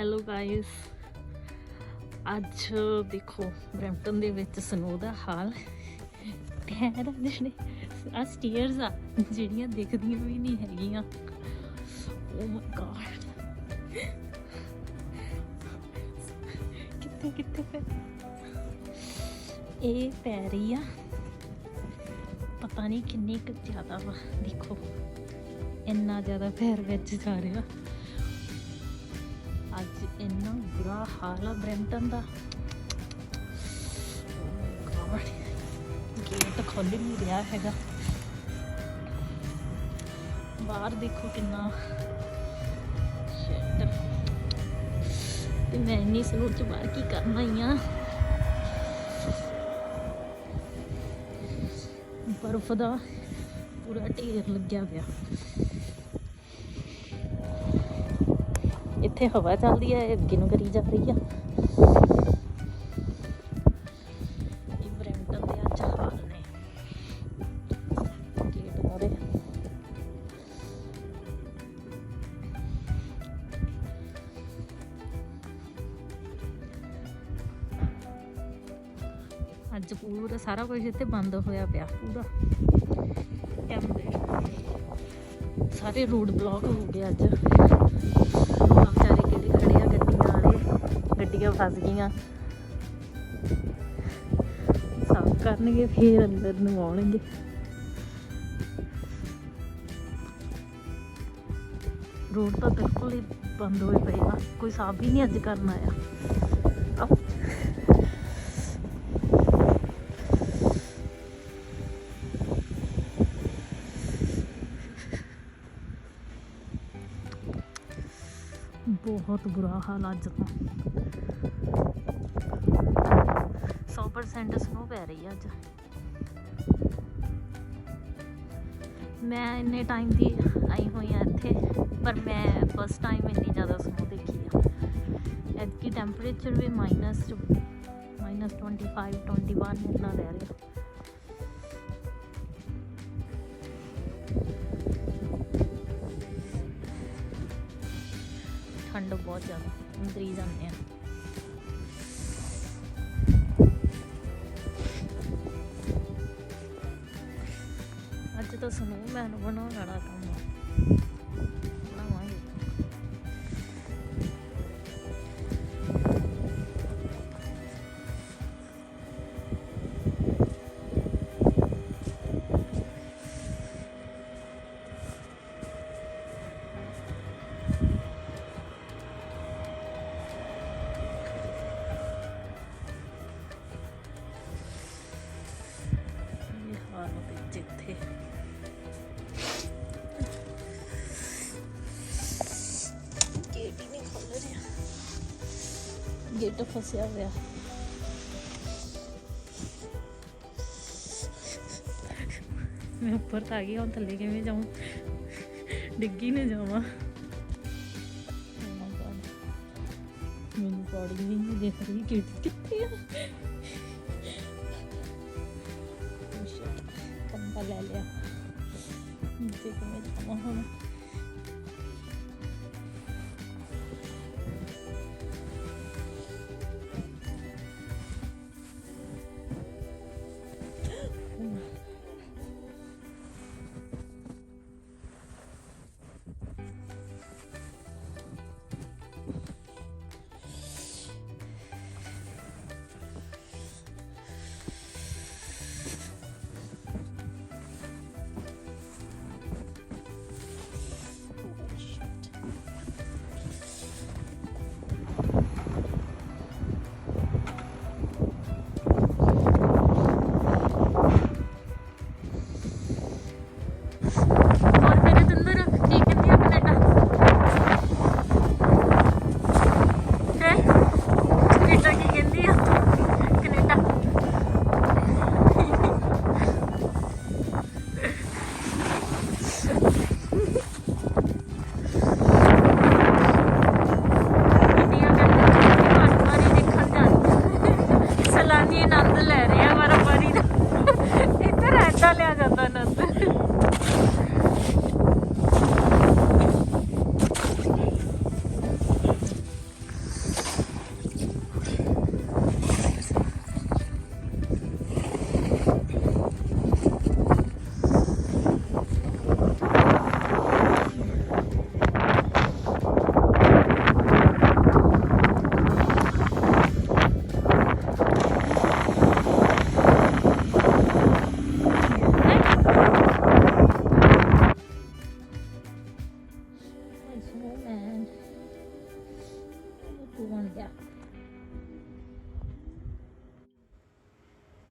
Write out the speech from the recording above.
Hello guys, ਅੱਜ ਦੇਖੋ Brampton ਦੇ ਵਿੱਚ ਸਨੋ ਦਾ ਹਾਲ। ਟਾਇਰ ਆ ਜਿਹੜੇ ਆ ਸਟੇਅਰਸ ਆ ਜਿਹੜੀਆਂ ਦਿਖਦੀਆਂ ਵੀ ਨਹੀਂ ਹੈਗੀਆਂ। ਓ ਮਾਈ ਗॉड, ਕਿੱਥੇ ਕਿੱਥੇ ਫਿਰ ਇਹ ਪੈ ਰਹੀ ਆ, ਪਤਾ ਨਹੀਂ ਕਿੰਨੀ ਕੁ ਜ਼ਿਆਦਾ ਵਾ। ਦੇਖੋ ਇੰਨਾ ਜ਼ਿਆਦਾ ਪੈਰ ਵਿੱਚ ਜਾ ਰਿਹਾ। ਅੱਜ ਇੰਨਾ ਬੁਰਾ ਹਾਲ ਆ ਬਰੈਂਪਟਨ ਦਾ। ਗੇਟ ਖੁੱਲ ਨਹੀਂ ਰਿਹਾ ਹੈਗਾ। ਬਾਹਰ ਦੇਖੋ ਕਿੰਨਾ ਸ਼ਿਟ, ਤੇ ਮੈਂ ਇੰਨੀ ਸਲੋ ਚ ਬਾਹਰ ਕੀ ਕਰਨਾ ਹੀ ਆ। ਬਰਫ਼ ਦਾ ਪੂਰਾ ਢੇਰ ਲੱਗਿਆ ਪਿਆ। ਇੱਥੇ ਹਵਾ ਚੱਲਦੀ ਹੈ, ਅੱਗੇ ਨੂੰ ਕਰੀ ਜਾ ਰਹੀ ਆ। ਇਹ ਬਰੈਂਪਟਨ ਦੇ ਅੱਜ ਹਾਲ ਨੇ। ਗੇਟ ਮੋਰੇ ਅੱਜ ਪੂਰਾ ਸਾਰਾ ਕੁਝ ਇੱਥੇ ਬੰਦ ਹੋਇਆ ਪਿਆ। ਪੂਰਾ ਸਾਰੇ ਰੋਡ ਬਲੌਕ ਹੋ ਗਏ ਅੱਜ। ਵਿਚਾਰੇ ਕਿਹੜੇ ਖੜੇ ਆ, ਗੱਡੀਆਂ ਵਾਲੇ, ਗੱਡੀਆਂ ਫਸ ਗਈਆਂ। ਸਾਫ਼ ਕਰਨਗੇ ਫਿਰ ਅੰਦਰ ਨੂੰ ਆਉਣਗੇ। ਰੋਡ ਤਾਂ ਬਿਲਕੁਲ ਹੀ ਬੰਦ ਹੋਏ ਪਏ ਆ, ਕੋਈ ਸਾਫ਼ ਹੀ ਨਹੀਂ ਅੱਜ ਕਰਨ ਆਇਆ। ਬਹੁਤ ਬੁਰਾ ਹਾਲ ਅੱਜ ਤਾਂ। 100% ਸਨੋ ਪੈ ਰਹੀ ਆ ਅੱਜ। ਮੈਂ ਇੰਨੇ ਟਾਈਮ ਦੀ ਆਈ ਹੋਈ ਹਾਂ ਇੱਥੇ, ਪਰ ਮੈਂ ਫਸਟ ਟਾਈਮ ਇੰਨੀ ਜ਼ਿਆਦਾ ਸਨੋ ਦੇਖੀ ਆ। ਐਤਕੀ ਟੈਂਪਰੇਚਰ ਵੀ -25 21 ਇੰਨਾ ਰਹਿ ਰਿਹਾ। ਠੰਡ ਬਹੁਤ ਜ਼ਿਆਦਾ, ਅੰਦਰ ਹੀ ਜਾਂਦੇ ਆ। ਅੱਜ ਤਾਂ ਸਨੋਮੈਨ ਬਣਾਉਣ ਵਾਲਾ ਕੰਮ ਬਣਾਵਾਂਗੇ। ਜਿੱਥੇ ਗੇਟ ਹੀ ਨਹੀਂ ਖੁੱਲ ਰਿਹਾ, ਗੇਟ ਫਸਿਆ ਹੋਇਆ। ਮੈਂ ਉੱਪਰ ਤਾਂ ਆ ਗਈ, ਹੁਣ ਥੱਲੇ ਕਿਵੇਂ ਜਾਊਂ? ਡਿੱਗੀ ਨਾ ਜਾਵਾਂ। ਮੈਨੂੰ ਪੌੜੀ ਵੀ ਨਹੀਂ ਦਿਖ ਰਹੀ, ਗੇਟ ਕਿੱਥੇ ਆ? ਲੈ ਲਿਆ ਨੀਚੇ ਕਿਵੇਂ ਜਾਵਾਂ ਹੁਣ?